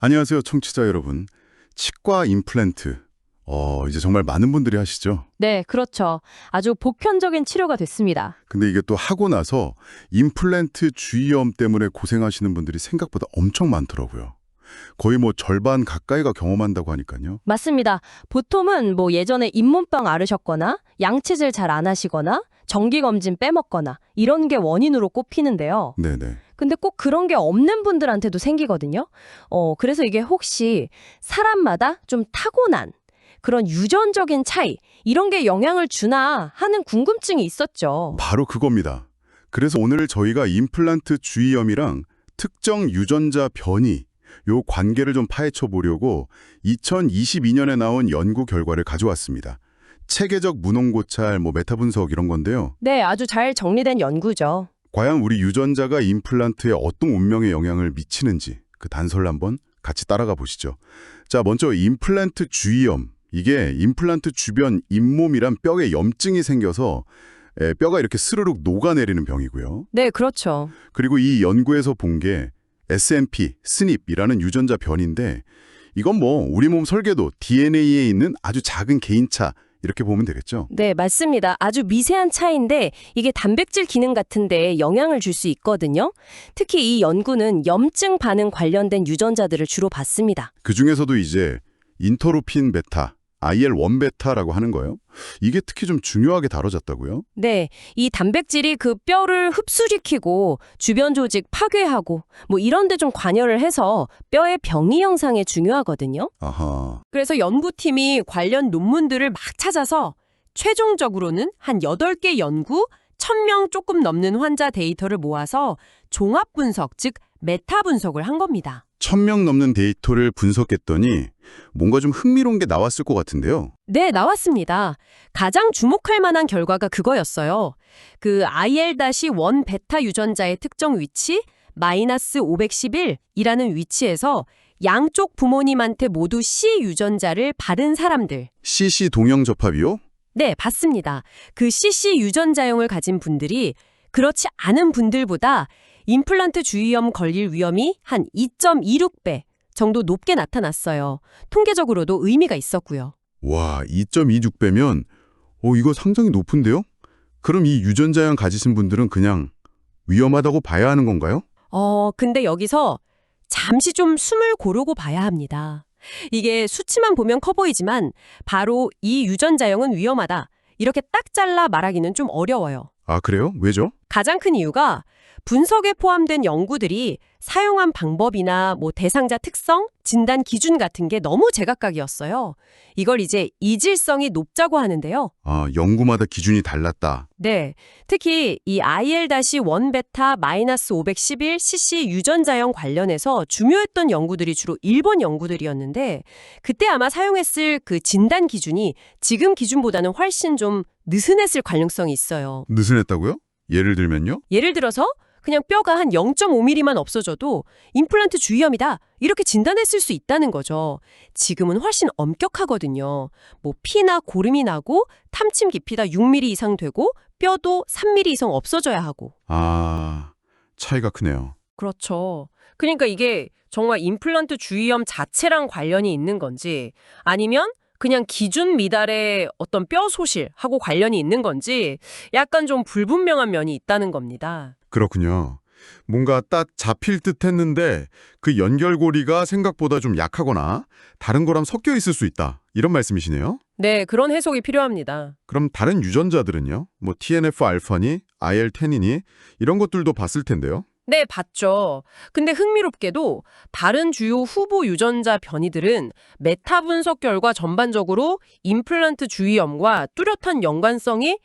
안녕하세요, 청취자 여러분. 치과 임플란트. 이제 정말 많은 분들이 하시죠? 네, 그렇죠. 아주 보편적인 치료가 됐습니다. 근데 이게 또 하고 나서 임플란트 주위염 때문에 고생하시는 분들이 생각보다 엄청 많더라고요. 거의 뭐 절반 가까이가 경험한다고 하니까요. 맞습니다. 보통은 뭐 예전에 잇몸병 앓으셨거나 양치질 잘 안 하시거나 정기검진 빼먹거나 이런 게 원인으로 꼽히는데요. 네네. 근데 꼭 그런 게 없는 분들한테도 생기거든요. 그래서 이게 혹시 사람마다 좀 타고난 그런 유전적인 차이 이런 게 영향을 주나 하는 궁금증이 있었죠. 바로 그겁니다. 그래서 오늘 저희가 임플란트 주위염이랑 특정 유전자 변이, 요 관계를 좀 파헤쳐 보려고 2022년에 나온 연구 결과를 가져왔습니다. 체계적 문홍고찰, 메타 분석 이런 건데요. 네, 아주 잘 정리된 연구죠. 과연 우리 유전자가 임플란트에 어떤 운명에 영향을 미치는지 그 단서를 한번 같이 따라가 보시죠. 자, 먼저 임플란트 주위염. 이게 임플란트 주변 잇몸이란 뼈에 염증이 생겨서 뼈가 이렇게 스르륵 녹아내리는 병이고요. 네, 그렇죠. 그리고 이 연구에서 본 게 SMP, 스닙이라는 유전자 변인데 이건 우리 몸 설계도 DNA에 있는 아주 작은 개인차 이렇게 보면 되겠죠. 네, 맞습니다. 아주 미세한 차이인데 이게 단백질 기능 같은 데 영향을 줄 수 있거든요. 특히 이 연구는 염증 반응 관련된 유전자들을 주로 봤습니다. 그중에서도 이제 인터루핀 베타, IL-1 베타라고 하는 거예요. 이게 특히 좀 중요하게 다뤄졌다고요? 네, 이 단백질이 그 뼈를 흡수시키고 주변 조직 파괴하고 뭐 이런 데 좀 관여를 해서 뼈의 병이 형상에 중요하거든요. 아하. 그래서 연구팀이 관련 논문들을 막 찾아서 최종적으로는 한 8개 연구, 1000명 조금 넘는 환자 데이터를 모아서 종합 분석, 즉 메타 분석을 한 겁니다. 1000명 넘는 데이터를 분석했더니 뭔가 좀 흥미로운 게 나왔을 것 같은데요. 네, 나왔습니다. 가장 주목할 만한 결과가 그거였어요. 그 IL-1 베타 유전자의 특정 위치, 마이너스 511이라는 위치에서 양쪽 부모님한테 모두 C 유전자를 받은 사람들. CC 동형 접합이요? 네, 봤습니다. 그 CC 유전자형을 가진 분들이 그렇지 않은 분들보다 임플란트 주위염 걸릴 위험이 한 2.26배 정도 높게 나타났어요. 통계적으로도 의미가 있었고요. 와, 2.26배면 이거 상당히 높은데요? 그럼 이 유전자형 가지신 분들은 그냥 위험하다고 봐야 하는 건가요? 근데 여기서 잠시 좀 숨을 고르고 봐야 합니다. 이게 수치만 보면 커 보이지만 바로 이 유전자형은 위험하다. 이렇게 딱 잘라 말하기는 좀 어려워요. 아, 그래요? 왜죠? 가장 큰 이유가 분석에 포함된 연구들이 사용한 방법이나 대상자 특성, 진단 기준 같은 게 너무 제각각이었어요. 이걸 이제 이질성이 높자고 하는데요. 아, 연구마다 기준이 달랐다. 네, 특히 이 IL-1 베타 마이너스 511 CC 유전자형 관련해서 중요했던 연구들이 주로 일본 연구들이었는데 그때 아마 사용했을 그 진단 기준이 지금 기준보다는 훨씬 좀 느슨했을 가능성이 있어요. 느슨했다고요? 예를 들면요? 예를 들어서 그냥 뼈가 한 0.5mm만 없어져도 임플란트 주위염이다 이렇게 진단했을 수 있다는 거죠. 지금은 훨씬 엄격하거든요. 피나 고름이 나고 탐침 깊이가 6mm 이상 되고 뼈도 3mm 이상 없어져야 하고. 아, 차이가 크네요. 그렇죠. 그러니까 이게 정말 임플란트 주위염 자체랑 관련이 있는 건지 아니면 그냥 기준 미달의 어떤 뼈 소실하고 관련이 있는 건지 약간 좀 불분명한 면이 있다는 겁니다. 그렇군요. 뭔가 딱 잡힐 듯 했는데 그 연결고리가 생각보다 좀 약하거나 다른 거랑 섞여 있을 수 있다. 이런 말씀이시네요? 네, 그런 해석이 필요합니다. 그럼 다른 유전자들은요? TNF-알파니, IL-10이니 이런 것들도 봤을 텐데요. 네, 봤죠. 근데 흥미롭게도 다른 주요 후보 유전자 변이들은 메타 분석 결과 전반적으로 임플란트 주위염과 뚜렷한 연관성이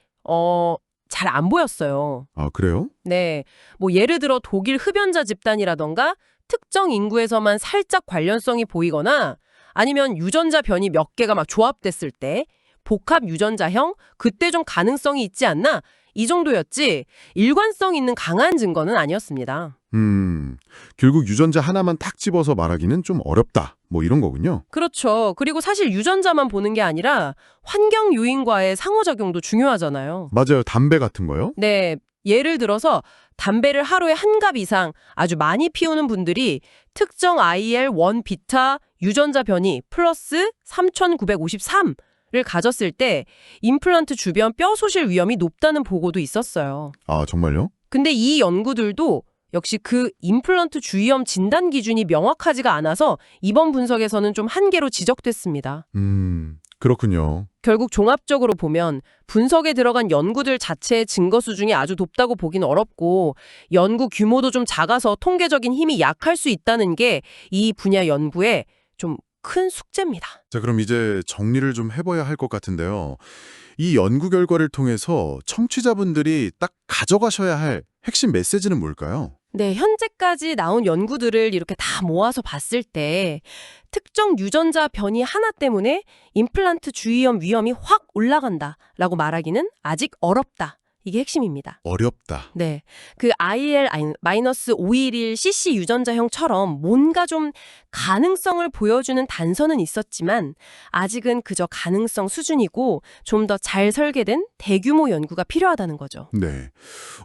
잘 안 보였어요. 아, 그래요? 네, 예를 들어 독일 흡연자 집단이라던가 특정 인구에서만 살짝 관련성이 보이거나 아니면 유전자 변이 몇 개가 막 조합됐을 때 복합 유전자형 그때 좀 가능성이 있지 않나? 이 정도였지 일관성 있는 강한 증거는 아니었습니다. 결국 유전자 하나만 딱 집어서 말하기는 좀 어렵다. 이런 거군요. 그렇죠. 그리고 사실 유전자만 보는 게 아니라 환경 요인과의 상호작용도 중요하잖아요. 맞아요. 담배 같은 거요? 네, 예를 들어서 담배를 하루에 한 갑 이상 아주 많이 피우는 분들이 특정 IL-1β 유전자 변이 플러스 3953를 가졌을 때 임플란트 주변 뼈 소실 위험이 높다는 보고도 있었어요. 아, 정말요? 근데 이 연구들도 역시 그 임플란트 주위험 진단 기준이 명확하지가 않아서 이번 분석에서는 좀 한계로 지적됐습니다. 그렇군요. 결국 종합적으로 보면 분석에 들어간 연구들 자체의 증거 수준이 아주 높다고 보긴 어렵고 연구 규모도 좀 작아서 통계적인 힘이 약할 수 있다는 게 이 분야 연구의 좀 큰 숙제입니다. 자, 그럼 이제 정리를 좀 해봐야 할 것 같은데요. 이 연구 결과를 통해서 청취자분들이 딱 가져가셔야 할 핵심 메시지는 뭘까요? 네, 현재까지 나온 연구들을 이렇게 다 모아서 봤을 때 특정 유전자 변이 하나 때문에 임플란트 주위험 위험이 확 올라간다라고 말하기는 아직 어렵다. 이게 핵심입니다. 어렵다. 네, 그 IL-511CC 유전자형처럼 뭔가 좀 가능성을 보여주는 단서는 있었지만 아직은 그저 가능성 수준이고 좀 더 잘 설계된 대규모 연구가 필요하다는 거죠. 네.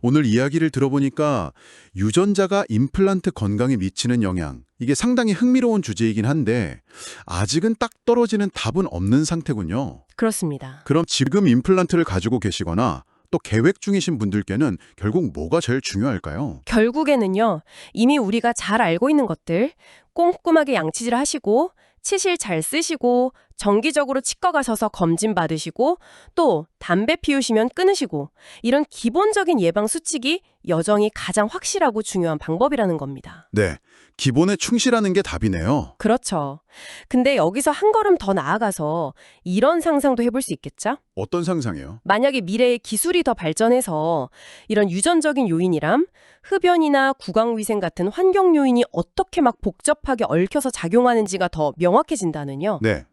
오늘 이야기를 들어보니까 유전자가 임플란트 건강에 미치는 영향, 이게 상당히 흥미로운 주제이긴 한데 아직은 딱 떨어지는 답은 없는 상태군요. 그렇습니다. 그럼 지금 임플란트를 가지고 계시거나 또 계획 중이신 분들께는 결국 뭐가 제일 중요할까요? 결국에는요, 이미 우리가 잘 알고 있는 것들, 꼼꼼하게 양치질 하시고, 치실 잘 쓰시고, 정기적으로 치과 가셔서 검진 받으시고, 또 담배 피우시면 끊으시고, 이런 기본적인 예방 수칙이 여전히 가장 확실하고 중요한 방법이라는 겁니다. 네. 기본에 충실하는 게 답이네요. 그렇죠. 근데 여기서 한 걸음 더 나아가서 이런 상상도 해볼 수 있겠죠? 어떤 상상이요? 만약에 미래의 기술이 더 발전해서 이런 유전적인 요인이람, 흡연이나 구강위생 같은 환경 요인이 어떻게 막 복잡하게 얽혀서 작용하는지가 더 명확해진다면요. 네.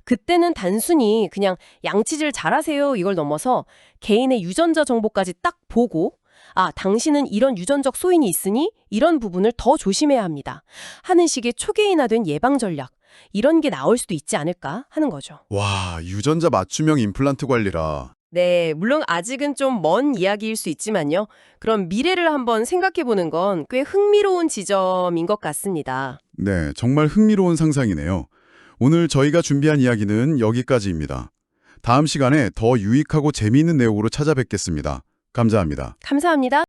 그때는 단순히 그냥 양치질 잘하세요 이걸 넘어서 개인의 유전자 정보까지 딱 보고 아, 당신은 이런 유전적 소인이 있으니 이런 부분을 더 조심해야 합니다. 하는 식의 초기인화된 예방 전략, 이런 게 나올 수도 있지 않을까 하는 거죠. 와, 유전자 맞춤형 임플란트 관리라. 네, 물론 아직은 좀 먼 이야기일 수 있지만요. 그럼 미래를 한번 생각해보는 건 꽤 흥미로운 지점인 것 같습니다. 네, 정말 흥미로운 상상이네요. 오늘 저희가 준비한 이야기는 여기까지입니다. 다음 시간에 더 유익하고 재미있는 내용으로 찾아뵙겠습니다. 감사합니다. 감사합니다.